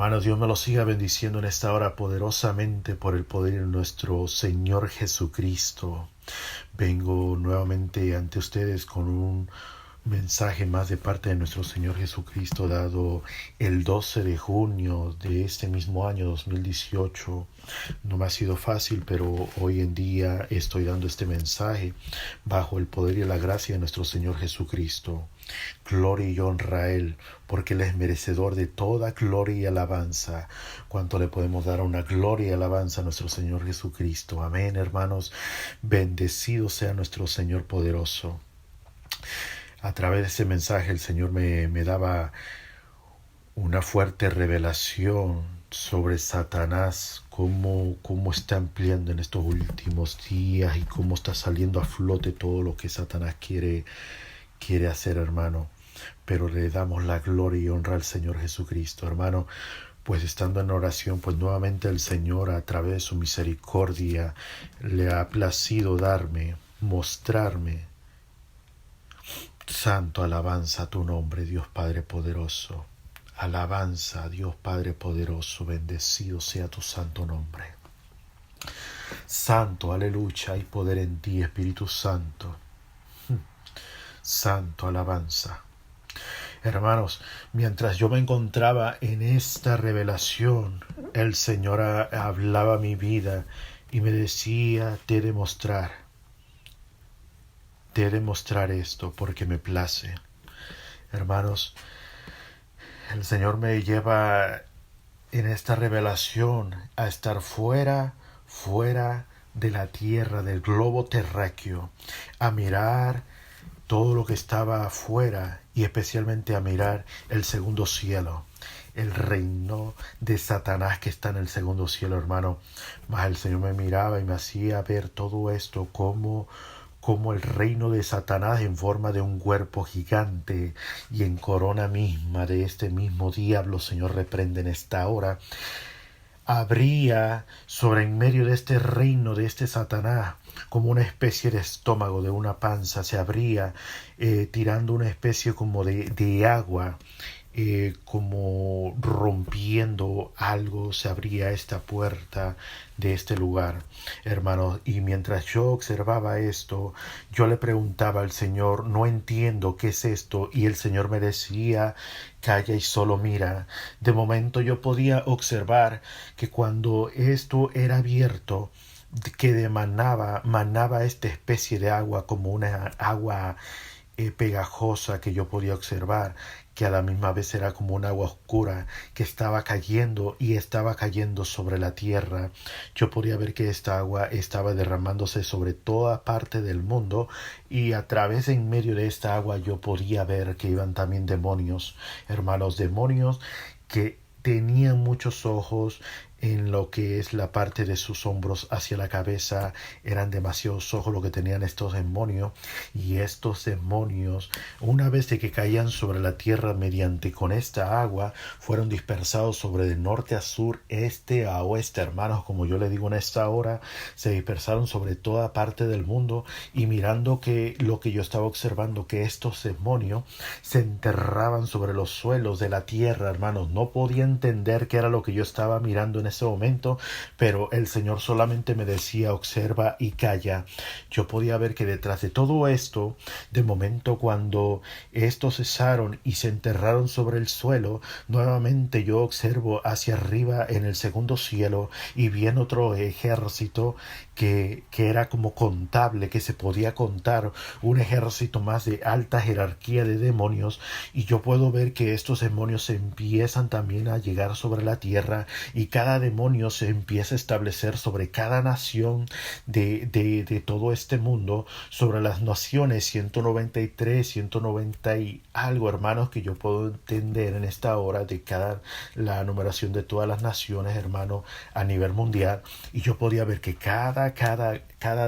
Hermanos, Dios me los siga bendiciendo en esta hora poderosamente por el poder de nuestro Señor Jesucristo. Vengo nuevamente ante ustedes con un mensaje más de parte de nuestro Señor Jesucristo dado el 12 de junio de este mismo año 2018. No me ha sido fácil, pero hoy en día estoy dando este mensaje bajo el poder y la gracia de nuestro Señor Jesucristo. Gloria y honra a Él, porque Él es merecedor de toda gloria y alabanza. Cuánto le podemos dar una gloria y alabanza a nuestro Señor Jesucristo. Amén, hermanos. Bendecido sea nuestro Señor poderoso. A través de ese mensaje el Señor me daba una fuerte revelación sobre Satanás, cómo está ampliando en estos últimos días y cómo está saliendo a flote todo lo que Satanás quiere hacer, hermano. Pero le damos la gloria y honra al Señor Jesucristo, hermano. Pues estando en oración, pues nuevamente el Señor a través de su misericordia le ha placido mostrarme. Santo, alabanza a tu nombre, Dios Padre poderoso. Alabanza a Dios Padre poderoso, bendecido sea tu santo nombre. Santo, aleluya, hay poder en ti, Espíritu Santo. Santo, alabanza. Hermanos, mientras yo me encontraba en esta revelación, el Señor hablaba a mi vida y me decía, te he de mostrar esto porque me place. Hermanos, el Señor me lleva en esta revelación a estar fuera de la tierra, del globo terráqueo, a mirar todo lo que estaba afuera y especialmente a mirar el segundo cielo, el reino de Satanás que está en el segundo cielo, hermano. Mas el Señor me miraba y me hacía ver todo esto como el reino de Satanás en forma de un cuerpo gigante y en corona misma de este mismo diablo, Señor, reprende en esta hora, habría sobre en medio de este reino de este Satanás como una especie de estómago, de una panza, se abría tirando una especie como de agua, como rompiendo algo, se abría esta puerta de este lugar, hermanos. Y mientras yo observaba esto, yo le preguntaba al Señor, no entiendo qué es esto, y el Señor me decía, calla y solo mira. De momento yo podía observar que cuando esto era abierto, que manaba esta especie de agua como una agua pegajosa que yo podía observar, que a la misma vez era como un agua oscura que estaba cayendo sobre la tierra. Yo podía ver que esta agua estaba derramándose sobre toda parte del mundo y a través en medio de esta agua yo podía ver que iban también demonios, hermanos, demonios que tenían muchos ojos en lo que es la parte de sus hombros hacia la cabeza. Eran demasiados ojos lo que tenían estos demonios, y estos demonios, una vez de que caían sobre la tierra mediante con esta agua, fueron dispersados sobre de norte a sur, este a oeste, hermanos, como yo le digo en esta hora, se dispersaron sobre toda parte del mundo. Y mirando que lo que yo estaba observando, que estos demonios se enterraban sobre los suelos de la tierra, hermanos. No podía entender qué era lo que yo estaba mirando en ese momento, pero el Señor solamente me decía, observa y calla. Yo podía ver que detrás de todo esto, de momento cuando estos cesaron y se enterraron sobre el suelo, nuevamente yo observo hacia arriba en el segundo cielo y vi en otro ejército que era como contable, que se podía contar, un ejército más de alta jerarquía de demonios. Y yo puedo ver que estos demonios se empiezan también a llegar sobre la tierra, y cada demonio se empieza a establecer sobre cada nación de todo este mundo, sobre las naciones 193, 190 y algo, hermanos, que yo puedo entender en esta hora de la numeración de todas las naciones, hermano, a nivel mundial. Y yo podía ver que cada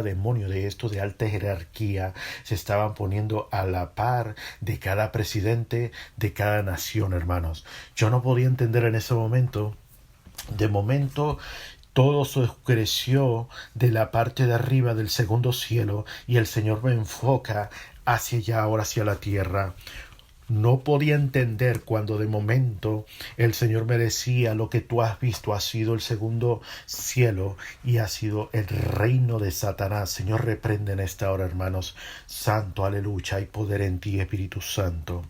demonio de estos de alta jerarquía se estaban poniendo a la par de cada presidente de cada nación, hermanos. Yo no podía entender en ese momento. De momento todo se oscureció de la parte de arriba del segundo cielo, y el Señor me enfoca hacia allá, ahora hacia la tierra. No podía entender cuando de momento el Señor me decía: lo que tú has visto ha sido el segundo cielo y ha sido el reino de Satanás. Señor, reprende en esta hora, hermanos. Santo, aleluya, hay poder en ti, Espíritu Santo.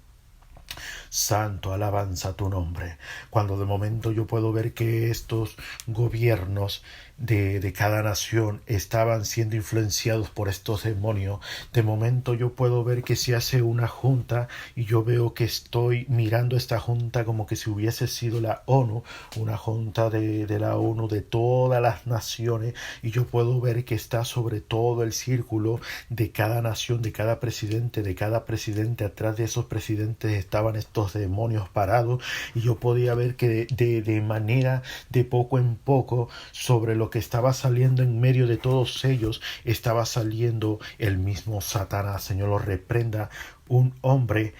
Santo, alabanza a tu nombre. Cuando de momento yo puedo ver que estos gobiernos de cada nación estaban siendo influenciados por estos demonios, de momento yo puedo ver que se hace una junta y yo veo que estoy mirando esta junta como que si hubiese sido la ONU, una junta de la ONU de todas las naciones, y yo puedo ver que está sobre todo el círculo de cada nación, de cada presidente, atrás de esos presidentes estaban estos demonios parados, y yo podía ver que de manera de poco en poco sobre lo que estaba saliendo en medio de todos ellos estaba saliendo el mismo Satanás. Señor, lo reprenda. Un hombre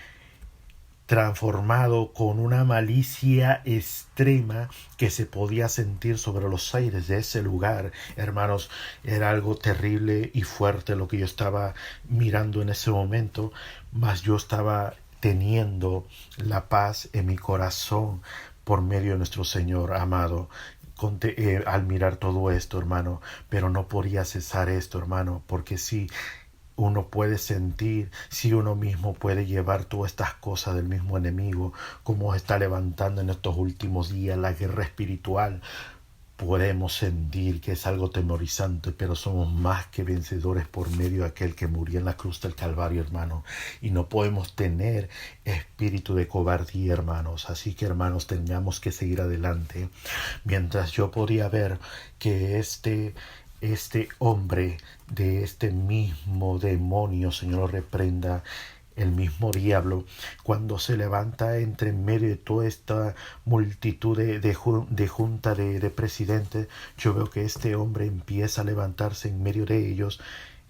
transformado con una malicia extrema que se podía sentir sobre los aires de ese lugar. Hermanos, era algo terrible y fuerte lo que yo estaba mirando en ese momento, mas yo estaba teniendo la paz en mi corazón por medio de nuestro Señor amado. Al mirar todo esto, hermano, pero no podía cesar esto, hermano, porque sí, uno puede sentir, si uno mismo puede llevar todas estas cosas del mismo enemigo, como está levantando en estos últimos días la guerra espiritual. Podemos sentir que es algo temorizante, pero somos más que vencedores por medio de aquel que murió en la cruz del Calvario, hermano. Y no podemos tener espíritu de cobardía, hermanos. Así que, hermanos, tengamos que seguir adelante. Mientras yo podía ver que este hombre de este mismo demonio, Señor, lo reprenda, el mismo diablo, cuando se levanta entre medio de toda esta multitud de junta de presidentes, yo veo que este hombre empieza a levantarse en medio de ellos,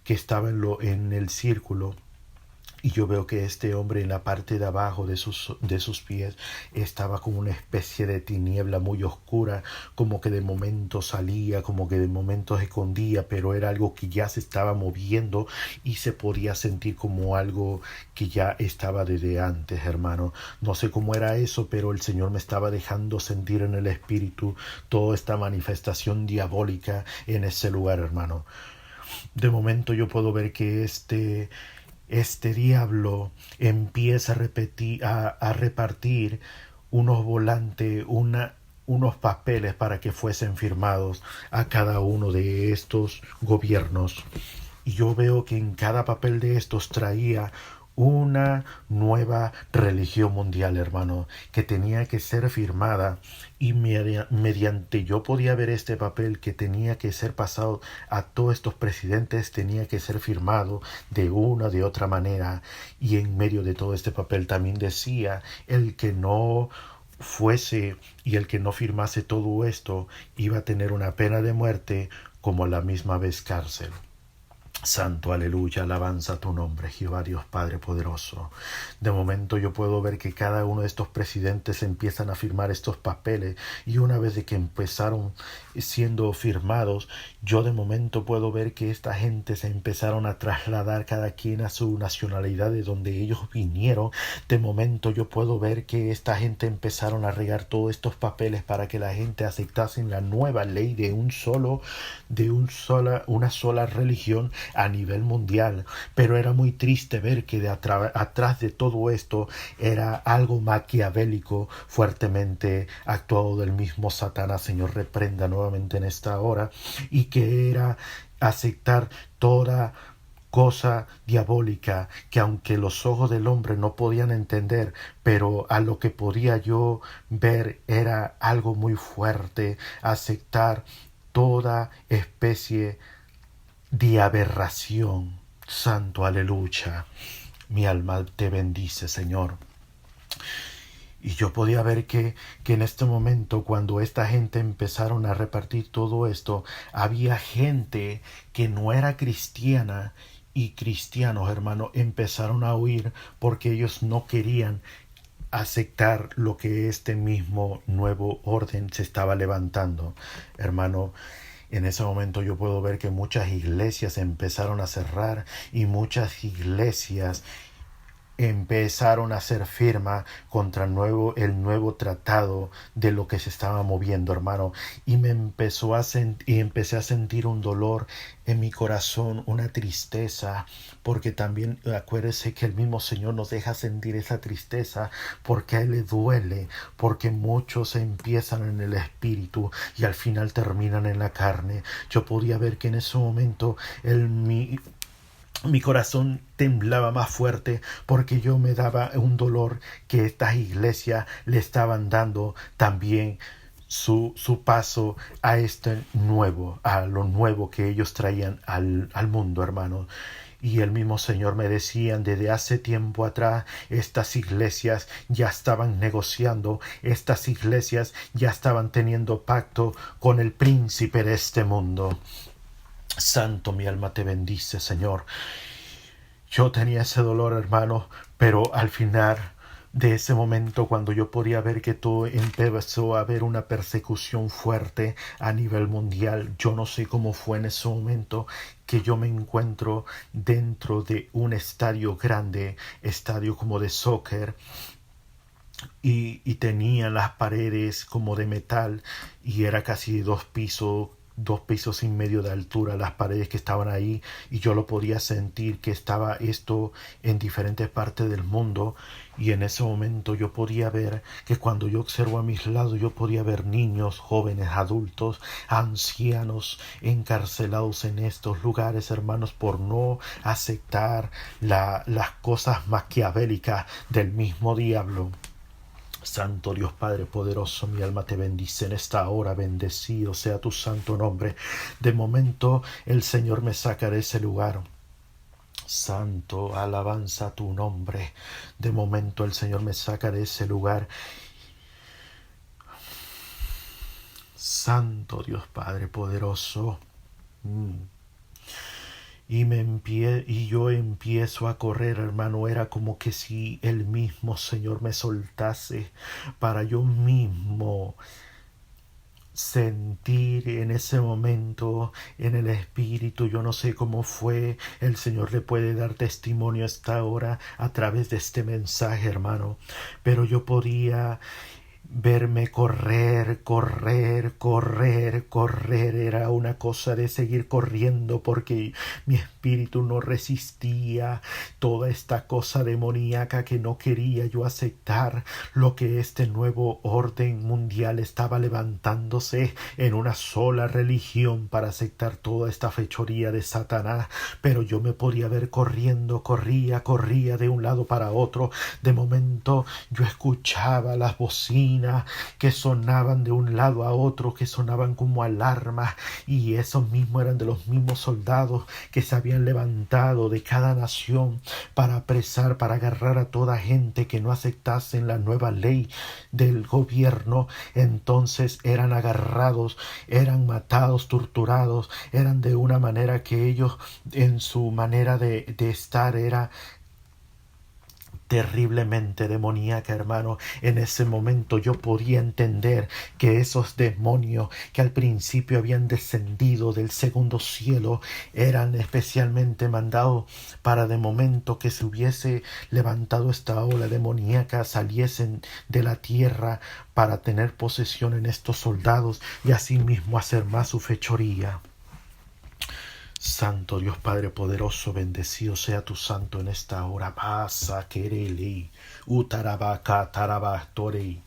que estaba en el círculo. Y yo veo que este hombre en la parte de abajo de sus pies estaba como una especie de tiniebla muy oscura, como que de momento salía, como que de momento se escondía, pero era algo que ya se estaba moviendo y se podía sentir como algo que ya estaba desde antes, hermano. No sé cómo era eso, pero el Señor me estaba dejando sentir en el espíritu toda esta manifestación diabólica en ese lugar, hermano. De momento yo puedo ver que este diablo empieza a repartir unos volantes, unos papeles para que fuesen firmados a cada uno de estos gobiernos. Y yo veo que en cada papel de estos traía una nueva religión mundial, hermano, que tenía que ser firmada, y mediante yo podía ver este papel que tenía que ser pasado a todos estos presidentes, tenía que ser firmado de una de otra manera. Y en medio de todo este papel también decía: el que no fuese y el que no firmase todo esto iba a tener una pena de muerte, como a la misma vez cárcel. Santo, aleluya, alabanza a tu nombre, Jehová Dios Padre poderoso. De momento yo puedo ver que cada uno de estos presidentes empiezan a firmar estos papeles, y una vez de que empezaron siendo firmados, yo de momento puedo ver que esta gente se empezaron a trasladar cada quien a su nacionalidad de donde ellos vinieron. De momento yo puedo ver que esta gente empezaron a regar todos estos papeles para que la gente aceptase la nueva ley de una sola religión a nivel mundial. Pero era muy triste ver que atrás de todo esto era algo maquiavélico, fuertemente actuado del mismo Satanás. Señor, reprenda nuevamente en esta hora, y que era aceptar toda cosa diabólica que, aunque los ojos del hombre no podían entender, pero a lo que podía yo ver era algo muy fuerte, aceptar toda especie de aberración. Santo, aleluya. Mi alma te bendice, Señor. Y yo podía ver que en este momento, cuando esta gente empezaron a repartir todo esto, había gente que no era cristiana, y cristianos, hermano, empezaron a huir porque ellos no querían aceptar lo que este mismo nuevo orden se estaba levantando. Hermano, en ese momento yo puedo ver que muchas iglesias empezaron a cerrar, y muchas iglesias empezaron a hacer firma contra el nuevo tratado de lo que se estaba moviendo, hermano, y y empecé a sentir un dolor en mi corazón, una tristeza, porque también acuérdese que el mismo Señor nos deja sentir esa tristeza porque a Él le duele, porque muchos empiezan en el espíritu y al final terminan en la carne. Yo podía ver que en ese momento mi corazón temblaba más fuerte porque yo me daba un dolor que estas iglesias le estaban dando también su paso a a lo nuevo que ellos traían al mundo, hermano. Y el mismo Señor me decían desde hace tiempo atrás, estas iglesias ya estaban negociando, estas iglesias ya estaban teniendo pacto con el príncipe de este mundo. Santo, mi alma te bendice, Señor. Yo tenía ese dolor, hermano, pero al final de ese momento, cuando yo podía ver que todo empezó a haber una persecución fuerte a nivel mundial, yo no sé cómo fue en ese momento que yo me encuentro dentro de un estadio grande, estadio como de soccer, y tenía las paredes como de metal y era casi 2 pisos y medio de altura las paredes que estaban ahí, y yo lo podía sentir que estaba esto en diferentes partes del mundo. Y en ese momento yo podía ver que cuando yo observo a mis lados, yo podía ver niños, jóvenes, adultos, ancianos encarcelados en estos lugares, hermanos, por no aceptar las cosas maquiavélicas del mismo diablo. Santo Dios Padre poderoso, mi alma te bendice en esta hora, bendecido sea tu santo nombre. De momento el Señor me saca de ese lugar. Santo, alabanza a tu nombre. De momento el Señor me saca de ese lugar. Santo Dios Padre poderoso. Y yo empiezo a correr, hermano. Era como que si el mismo Señor me soltase para yo mismo sentir en ese momento en el espíritu. Yo no sé cómo fue. El Señor le puede dar testimonio a esta hora a través de este mensaje, hermano, pero yo podía verme correr, correr, correr, correr. Era una cosa de seguir corriendo porque mi espíritu no resistía toda esta cosa demoníaca que no quería yo aceptar lo que este nuevo orden mundial estaba levantándose en una sola religión para aceptar toda esta fechoría de Satanás. Pero yo me podía ver corriendo, corría de un lado para otro. De momento yo escuchaba las bocinas que sonaban de un lado a otro, que sonaban como alarmas, y esos mismos eran de los mismos soldados que se habían levantado de cada nación para apresar, para agarrar a toda gente que no aceptasen la nueva ley del gobierno. Entonces eran agarrados, eran matados, torturados, eran de una manera que ellos en su manera de estar era terriblemente demoníaca, hermano. En ese momento yo podía entender que esos demonios que al principio habían descendido del segundo cielo eran especialmente mandados para de momento que se hubiese levantado esta ola demoníaca, saliesen de la tierra para tener posesión en estos soldados y asimismo hacer más su fechoría. Santo Dios Padre poderoso, bendecido sea tu santo en esta hora. Pasa quereli, utarabaka tarabastorei,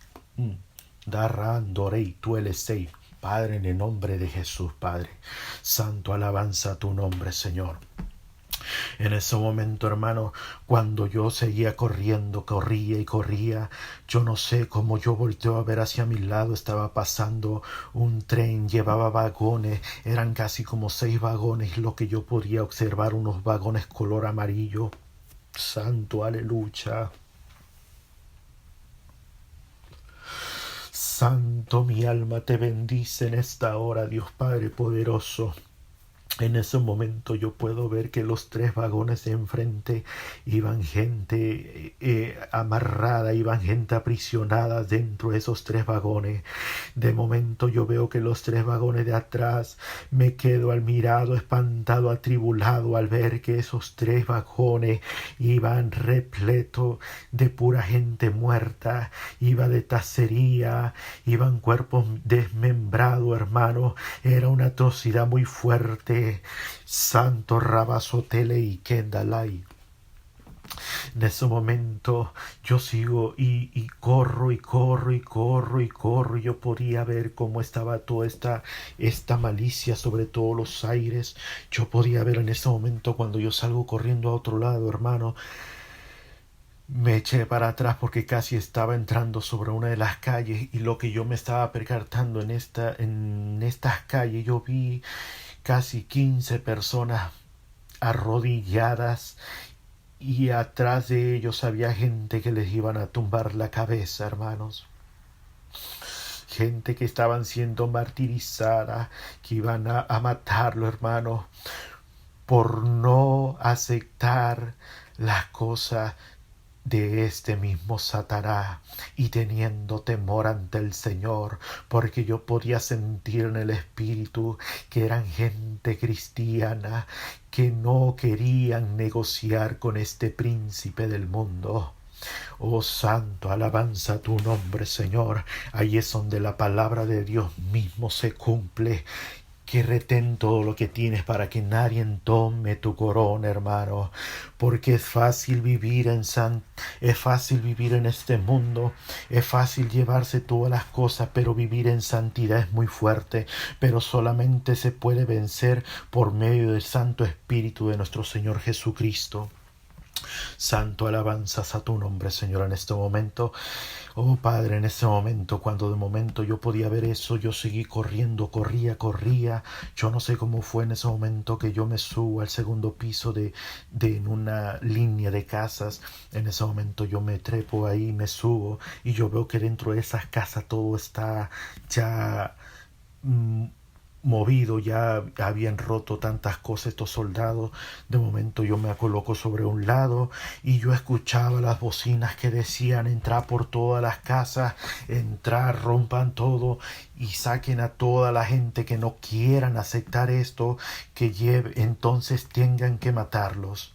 darrandorei tuelesei. Padre, en el nombre de Jesús, Padre. Santo, alabanza a tu nombre, Señor. En ese momento, hermano, cuando yo seguía corriendo, corría y corría, yo no sé cómo yo volteo a ver hacia mi lado. Estaba pasando un tren, llevaba vagones, eran casi como 6 vagones, lo que yo podía observar, unos vagones color amarillo. Santo, aleluya. Santo, mi alma te bendice en esta hora, Dios Padre poderoso. En ese momento yo puedo ver que los 3 vagones de enfrente iban gente amarrada, iban gente aprisionada dentro de esos 3 vagones. De momento yo veo que los 3 vagones de atrás, me quedo admirado, espantado, atribulado al ver que esos 3 vagones iban repleto de pura gente muerta, iba de tacería, iban cuerpos desmembrados, hermano. Era una atrocidad muy fuerte. Santo Rabasotele y Kendalai. En ese momento yo sigo y corro y corro y corro y corro. Yo podía ver cómo estaba toda esta malicia sobre todos los aires. Yo podía ver en ese momento cuando yo salgo corriendo a otro lado, hermano. Me eché para atrás porque casi estaba entrando sobre una de las calles, y lo que yo me estaba percatando en estas calles, yo vi casi 15 personas arrodilladas, y atrás de ellos había gente que les iban a tumbar la cabeza, hermanos. Gente que estaban siendo martirizada, que iban a matarlo, hermanos, por no aceptar las cosas de este mismo Satanás, y teniendo temor ante el Señor, porque yo podía sentir en el espíritu que eran gente cristiana que no querían negociar con este príncipe del mundo. Oh santo, alabanza a tu nombre, Señor. Ahí es donde la palabra de Dios mismo se cumple, que retén todo lo que tienes para que nadie tome tu corona, hermano, porque es fácil vivir es fácil vivir en este mundo, es fácil llevarse todas las cosas, pero vivir en santidad es muy fuerte, pero solamente se puede vencer por medio del Santo Espíritu de nuestro Señor Jesucristo. Santo, alabanzas a tu nombre, Señor, en este momento. Oh Padre, en ese momento, cuando de momento yo podía ver eso, yo seguí corriendo, corría. Yo no sé cómo fue en ese momento que yo me subo al segundo piso de en una línea de casas. En ese momento yo me trepo ahí, me subo, y yo veo que dentro de esas casas todo está ya movido, ya habían roto tantas cosas estos soldados. De momento yo me coloco sobre un lado, y yo escuchaba las bocinas que decían: entrar por todas las casas, entrar, rompan todo y saquen a toda la gente que no quieran aceptar esto, entonces tengan que matarlos.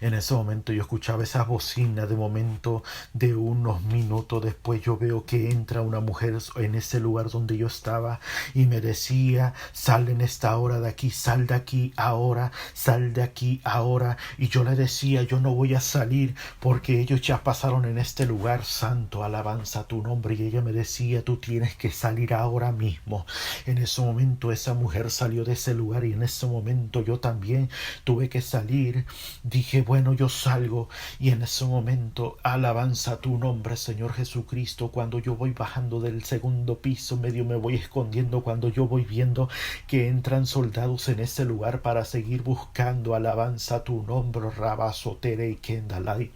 En ese momento yo escuchaba esas bocinas. De momento, de unos minutos después, yo veo que entra una mujer en ese lugar donde yo estaba, y me decía: sal en esta hora de aquí, sal de aquí ahora, sal de aquí ahora. Y yo le decía: yo no voy a salir porque ellos ya pasaron en este lugar. Santo, alabanza a tu nombre. Y ella me decía: tú tienes que salir ahora mismo. En ese momento esa mujer salió de ese lugar, y en ese momento yo también tuve que salir. Dije: bueno, yo salgo. Y en ese momento, alabanza a tu nombre, Señor Jesucristo, cuando yo voy bajando del segundo piso, medio me voy escondiendo, cuando yo voy viendo que entran soldados en ese lugar para seguir buscando, alabanza a tu nombre, Rabasotere y Kendalai.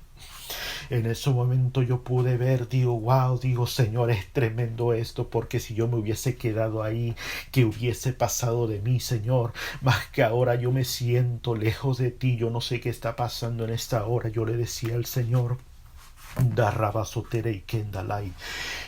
En ese momento yo pude ver, digo: wow, digo, Señor, es tremendo esto, porque si yo me hubiese quedado ahí, ¿qué hubiese pasado de mí, Señor? Más que ahora yo me siento lejos de ti, yo no sé qué está pasando en esta hora. Yo le decía al Señor: Darrabasotere y Kendalai.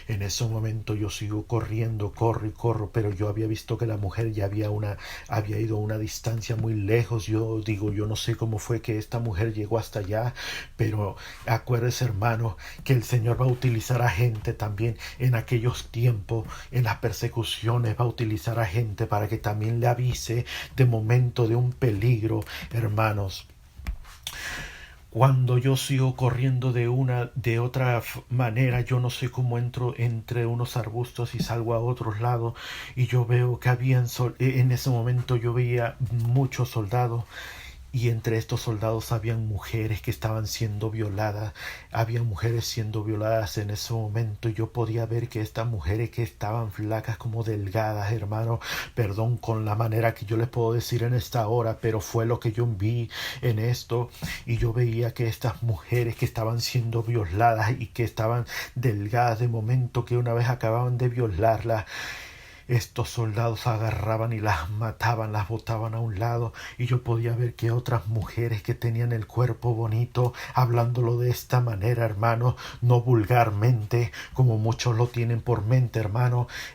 En ese momento yo sigo corriendo, corro y corro, pero yo había visto que la mujer ya había ido a una distancia muy lejos. Yo digo: yo no sé cómo fue que esta mujer llegó hasta allá, pero acuérdese, hermano, que el Señor va a utilizar a gente también en aquellos tiempos, en las persecuciones. Va a utilizar a gente para que también le avise de momento de un peligro, hermanos. Cuando yo sigo corriendo de otra manera, yo no sé cómo entro entre unos arbustos y salgo a otros lados, y yo veo que en ese momento yo veía muchos soldados, y entre estos soldados habían mujeres que estaban siendo violadas. Había mujeres siendo violadas en ese momento. Y yo podía ver que estas mujeres, que estaban flacas como delgadas, hermano, perdón con la manera que yo les puedo decir en esta hora, pero fue lo que yo vi en esto. Y yo veía que estas mujeres que estaban siendo violadas y que estaban delgadas, de momento que una vez acababan de violarlas, estos soldados agarraban y las mataban, las botaban a un lado, y yo podía ver que otras mujeres que tenían el cuerpo bonito, hablándolo de esta manera, hermano, no vulgarmente, como muchos lo tienen por mente,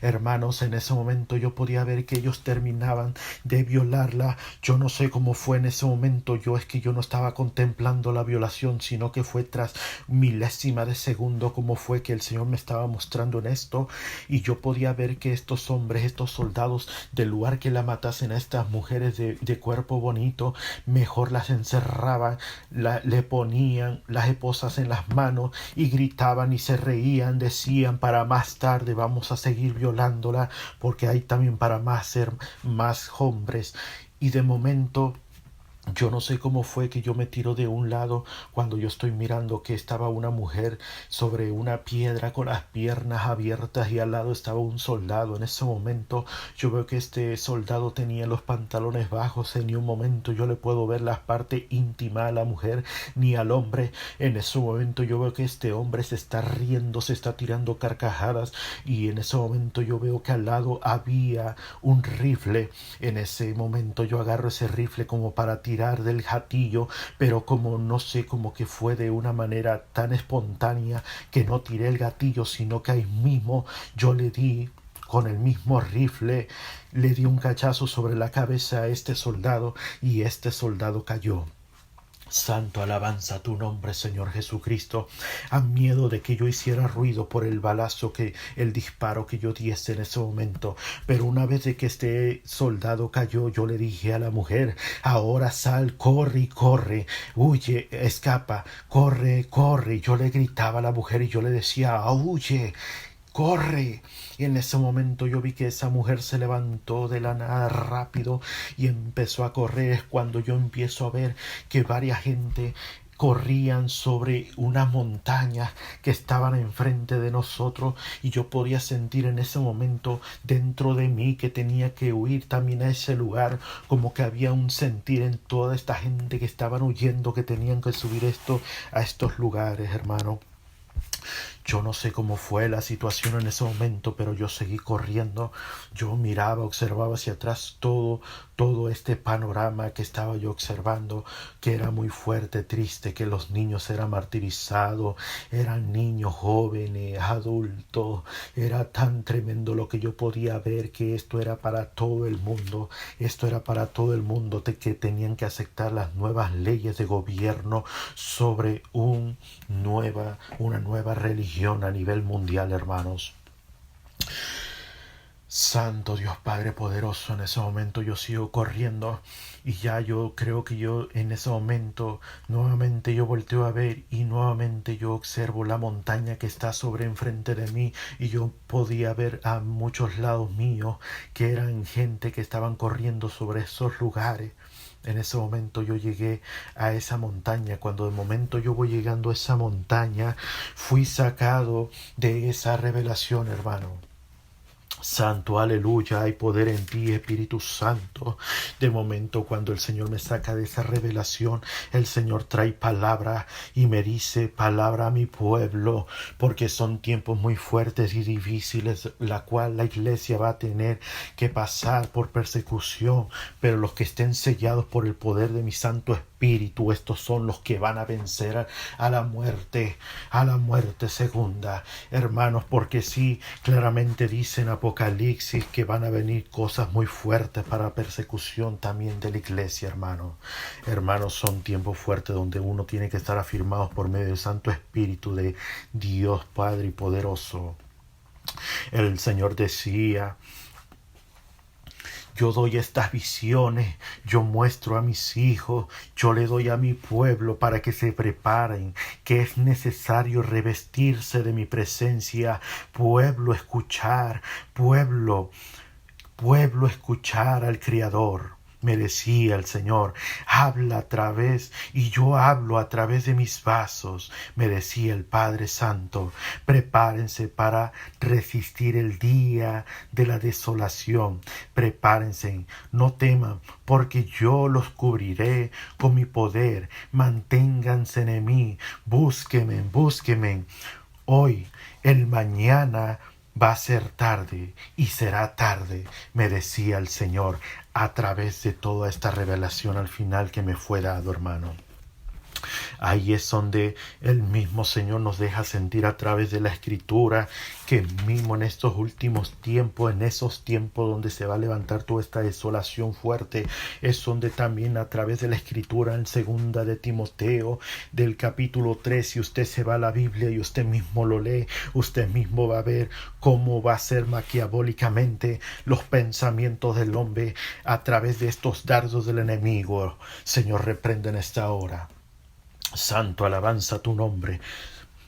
hermanos, en ese momento yo podía ver que ellos terminaban de violarla. Yo no sé cómo fue en ese momento, es que yo no estaba contemplando la violación, sino que fue tras milésima de segundo como fue que el Señor me estaba mostrando en esto, y yo podía ver que estos hombres, estos soldados, del lugar que la matasen a estas mujeres de cuerpo bonito, mejor las encerraban, le ponían las esposas en las manos y gritaban y se reían, decían: para más tarde vamos a seguir violándola, porque hay también para más ser más hombres. Y de momento yo no sé cómo fue que yo me tiro de un lado cuando yo estoy mirando que estaba una mujer sobre una piedra con las piernas abiertas, y al lado estaba un soldado. En ese momento yo veo que este soldado tenía los pantalones bajos. En ni un momento yo le puedo ver la parte íntima a la mujer ni al hombre. En ese momento yo veo que este hombre se está riendo, se está tirando carcajadas, y en ese momento yo veo que al lado había un rifle. En ese momento yo agarro ese rifle como para tirar del gatillo, pero como no sé, como que fue de una manera tan espontánea que no tiré el gatillo, sino que ahí mismo yo le di con el mismo rifle, le di un cachazo sobre la cabeza a este soldado, y este soldado cayó. Santo alabanza a tu nombre, Señor Jesucristo. A miedo de que yo hiciera ruido por el balazo, el disparo que yo diese en ese momento. Pero una vez de que este soldado cayó, yo le dije a la mujer: ahora sal, corre y corre, huye, escapa, corre, corre. Y yo le gritaba a la mujer y yo le decía: huye, corre. Y en ese momento yo vi que esa mujer se levantó de la nada rápido y empezó a correr. Es cuando yo empiezo a ver que varias gente corrían sobre unas montañas que estaban enfrente de nosotros, y yo podía sentir en ese momento dentro de mí que tenía que huir también a ese lugar, como que había un sentir en toda esta gente que estaban huyendo, que tenían que subir a estos lugares, hermano. Yo no sé cómo fue la situación en ese momento, pero yo seguí corriendo. Yo miraba, observaba hacia atrás todo este panorama que estaba yo observando, que era muy fuerte, triste, que los niños eran martirizados, eran niños, jóvenes, adultos. Era tan tremendo lo que yo podía ver, que esto era para todo el mundo. Esto era para todo el mundo, que tenían que aceptar las nuevas leyes de gobierno sobre una nueva religión a nivel mundial, hermanos. Santo Dios Padre poderoso, en ese momento yo sigo corriendo, y ya yo creo que yo en ese momento nuevamente yo volteo a ver, y nuevamente yo observo la montaña que está sobre enfrente de mí, y yo podía ver a muchos lados míos que eran gente que estaban corriendo sobre esos lugares. En ese momento yo llegué a esa montaña. Cuando de momento yo voy llegando a esa montaña, fui sacado de esa revelación, hermano. Santo, aleluya, hay poder en ti, Espíritu Santo. De momento, cuando el Señor me saca de esa revelación, el Señor trae palabra y me dice: palabra a mi pueblo, porque son tiempos muy fuertes y difíciles, la cual la iglesia va a tener que pasar por persecución, pero los que estén sellados por el poder de mi Santo Espíritu, estos son los que van a vencer a la muerte segunda, hermanos, porque sí, claramente dicen Apocalipsis que van a venir cosas muy fuertes para persecución también de la iglesia, hermano. Hermanos, son tiempos fuertes donde uno tiene que estar afirmados por medio del Santo Espíritu de Dios Padre y poderoso. El Señor decía: yo doy estas visiones, yo muestro a mis hijos, yo le doy a mi pueblo para que se preparen, que es necesario revestirse de mi presencia. Pueblo, escuchar, pueblo escuchar al Creador. Me decía el Señor: habla a través, y yo hablo a través de mis vasos. Me decía el Padre Santo: prepárense para resistir el día de la desolación. Prepárense, no teman, porque yo los cubriré con mi poder. Manténganse en mí, búsquenme. Hoy, el mañana Va a ser tarde y será tarde, me decía el Señor a través de toda esta revelación al final que me fue dado, hermano. Ahí es donde el mismo Señor nos deja sentir a través de la Escritura que mismo en estos últimos tiempos, en esos tiempos donde se va a levantar toda esta desolación fuerte, es donde también a través de la Escritura en segunda de Timoteo del capítulo 3, si usted se va a la Biblia y usted mismo lo lee, usted mismo va a ver cómo va a ser maquiavólicamente los pensamientos del hombre a través de estos dardos del enemigo. Señor, reprende en esta hora. Santo, alabanza tu nombre.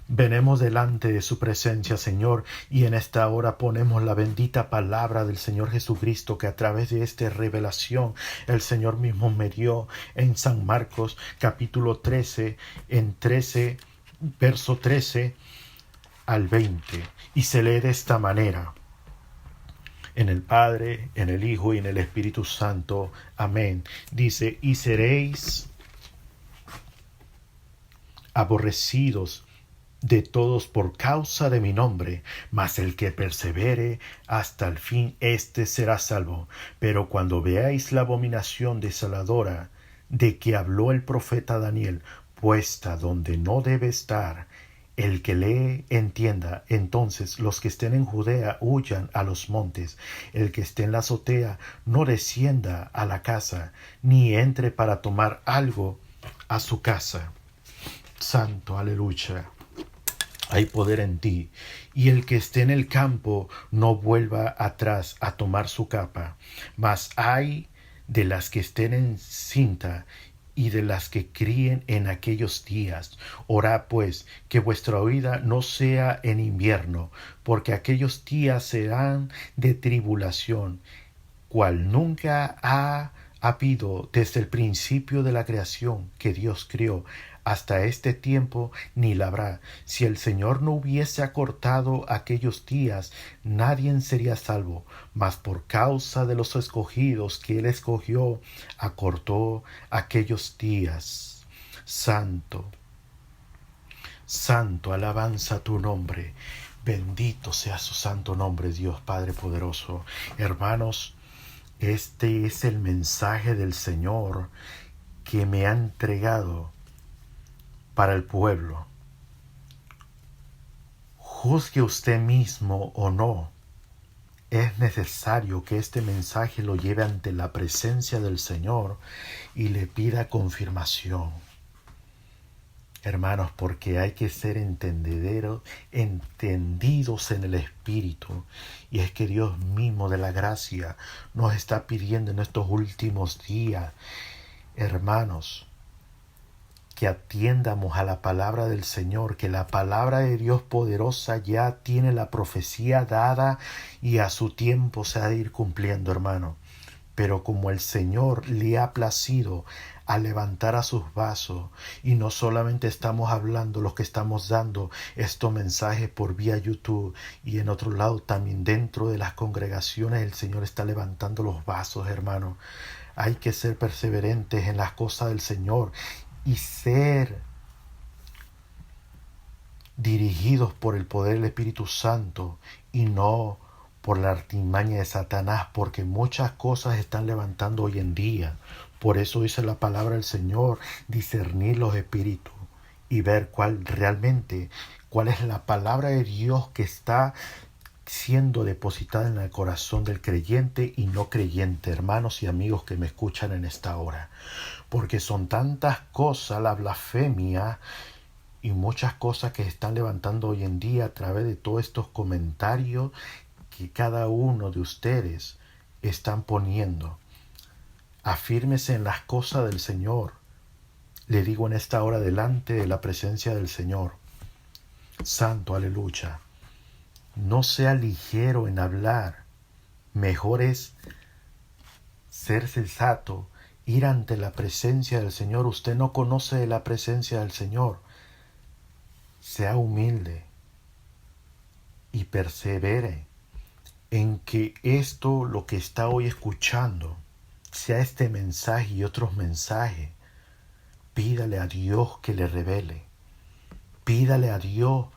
Venemos delante de su presencia, Señor, y en esta hora ponemos la bendita palabra del Señor Jesucristo que a través de esta revelación el Señor mismo me dio en San Marcos capítulo 13, verso 13 al 20. Y se lee de esta manera: en el Padre, en el Hijo y en el Espíritu Santo. Amén. Dice: y seréis aborrecidos de todos por causa de mi nombre, mas el que persevere hasta el fin, éste será salvo. Pero cuando veáis la abominación desoladora de que habló el profeta Daniel, puesta donde no debe estar, el que lee entienda. Entonces los que estén en Judea huyan a los montes, el que esté en la azotea no descienda a la casa, ni entre para tomar algo a su casa. Santo, aleluya. Hay poder en ti. Y el que esté en el campo no vuelva atrás a tomar su capa. Mas hay de las que estén en cinta y de las que críen en aquellos días. Orad pues que vuestra huida no sea en invierno, porque aquellos días serán de tribulación, cual nunca ha habido desde el principio de la creación que Dios crió hasta este tiempo, ni la habrá. Si el Señor no hubiese acortado aquellos días, nadie sería salvo, mas por causa de los escogidos que Él escogió, acortó aquellos días. Santo, santo, alabanza tu nombre. Bendito sea su santo nombre, Dios Padre poderoso. Hermanos, este es el mensaje del Señor que me ha entregado para el pueblo. Juzgue usted mismo o no, es necesario que este mensaje lo lleve ante la presencia del Señor y le pida confirmación. Hermanos, porque hay que ser entendidos en el Espíritu. Y es que Dios mismo de la gracia nos está pidiendo en estos últimos días, hermanos, que atiendamos a la palabra del Señor, que la palabra de Dios poderosa ya tiene la profecía dada y a su tiempo se ha de ir cumpliendo, hermano. Pero como el Señor le ha placido a levantar a sus vasos, y no solamente estamos hablando los que estamos dando estos mensajes por vía YouTube, y en otro lado también dentro de las congregaciones el Señor está levantando los vasos, hermano. Hay que ser perseverantes en las cosas del Señor y ser dirigidos por el poder del Espíritu Santo y no por la artimaña de Satanás, porque muchas cosas están levantando hoy en día. Por eso dice la palabra del Señor: discernir los espíritus y ver cuál es la palabra de Dios que está siendo depositada en el corazón del creyente y no creyente, hermanos y amigos que me escuchan en esta hora. Porque son tantas cosas, la blasfemia y muchas cosas que se están levantando hoy en día a través de todos estos comentarios que cada uno de ustedes están poniendo. Afírmese en las cosas del Señor. Le digo en esta hora delante de la presencia del Señor. Santo, aleluya. No sea ligero en hablar. Mejor es ser sensato, ir ante la presencia del Señor. Usted no conoce la presencia del Señor. Sea humilde y persevere en que esto, lo que está hoy escuchando, sea este mensaje y otros mensajes. Pídale a Dios que le revele. Pídale a Dios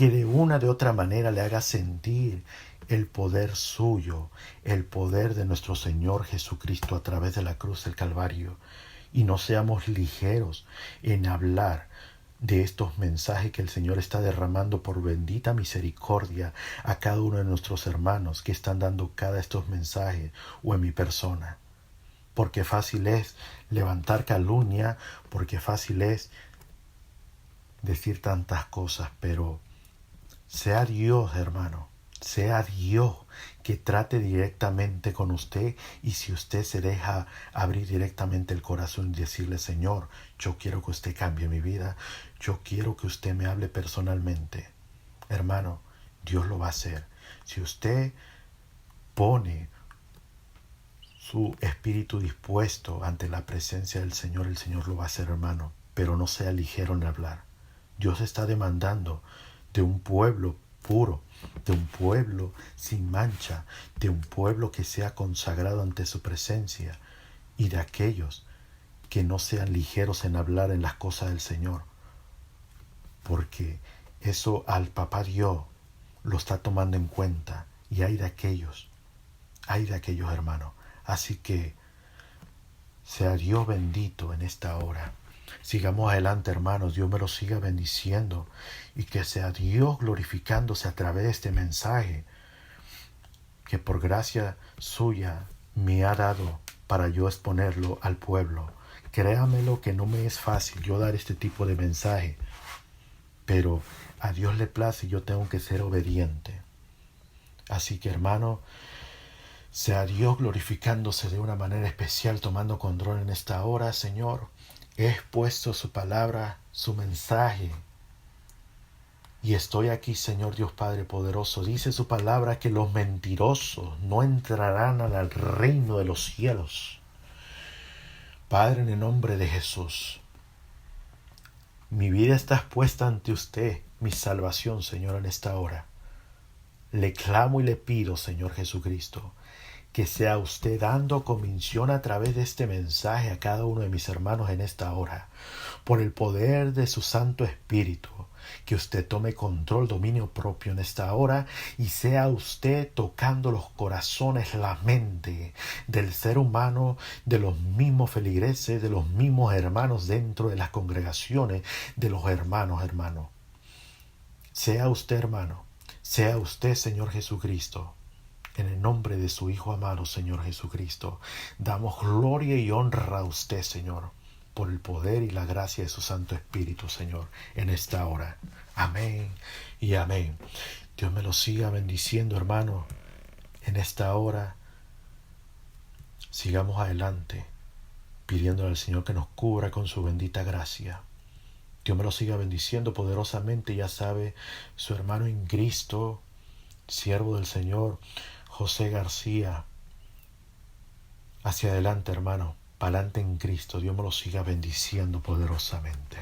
que de una de otra manera le haga sentir el poder suyo, el poder de nuestro Señor Jesucristo a través de la cruz del Calvario. Y no seamos ligeros en hablar de estos mensajes que el Señor está derramando por bendita misericordia a cada uno de nuestros hermanos que están dando cada estos mensajes o en mi persona. Porque fácil es levantar calumnia, porque fácil es decir tantas cosas, pero sea Dios, hermano, sea Dios que trate directamente con usted, y si usted se deja abrir directamente el corazón y decirle: Señor, yo quiero que usted cambie mi vida, yo quiero que usted me hable personalmente, hermano, Dios lo va a hacer. Si usted pone su espíritu dispuesto ante la presencia del Señor, el Señor lo va a hacer, hermano, pero no sea ligero en hablar. Dios está demandando de un pueblo puro, de un pueblo sin mancha, de un pueblo que sea consagrado ante su presencia, y de aquellos que no sean ligeros en hablar en las cosas del Señor, porque eso al Papá Dios lo está tomando en cuenta, y hay de aquellos hermanos. Así que sea Dios bendito en esta hora. Sigamos adelante, hermanos. Dios me los siga bendiciendo, y que sea Dios glorificándose a través de este mensaje que por gracia suya me ha dado para yo exponerlo al pueblo. Créamelo que no me es fácil yo dar este tipo de mensaje, pero a Dios le place y yo tengo que ser obediente. Así que, hermano, sea Dios glorificándose de una manera especial, tomando control en esta hora, Señor. He expuesto su palabra, su mensaje, y estoy aquí, Señor Dios Padre poderoso. Dice su palabra que los mentirosos no entrarán al reino de los cielos. Padre, en el nombre de Jesús, mi vida está expuesta ante usted, mi salvación, Señor, en esta hora. Le clamo y le pido, Señor Jesucristo, que sea usted dando convicción a través de este mensaje a cada uno de mis hermanos en esta hora, por el poder de su Santo Espíritu, que usted tome control, dominio propio en esta hora, y sea usted tocando los corazones, la mente del ser humano, de los mismos feligreses, de los mismos hermanos dentro de las congregaciones, de los hermanos. Sea usted, hermano, sea usted, Señor Jesucristo. En el nombre de su Hijo amado, Señor Jesucristo, damos gloria y honra a usted, Señor, por el poder y la gracia de su Santo Espíritu, Señor, en esta hora. Amén y amén. Dios me lo siga bendiciendo, hermano, en esta hora. Sigamos adelante, pidiéndole al Señor que nos cubra con su bendita gracia. Dios me lo siga bendiciendo poderosamente. Ya sabe, su hermano en Cristo, siervo del Señor, José García. Hacia adelante, hermano, para adelante en Cristo. Dios me lo siga bendiciendo poderosamente.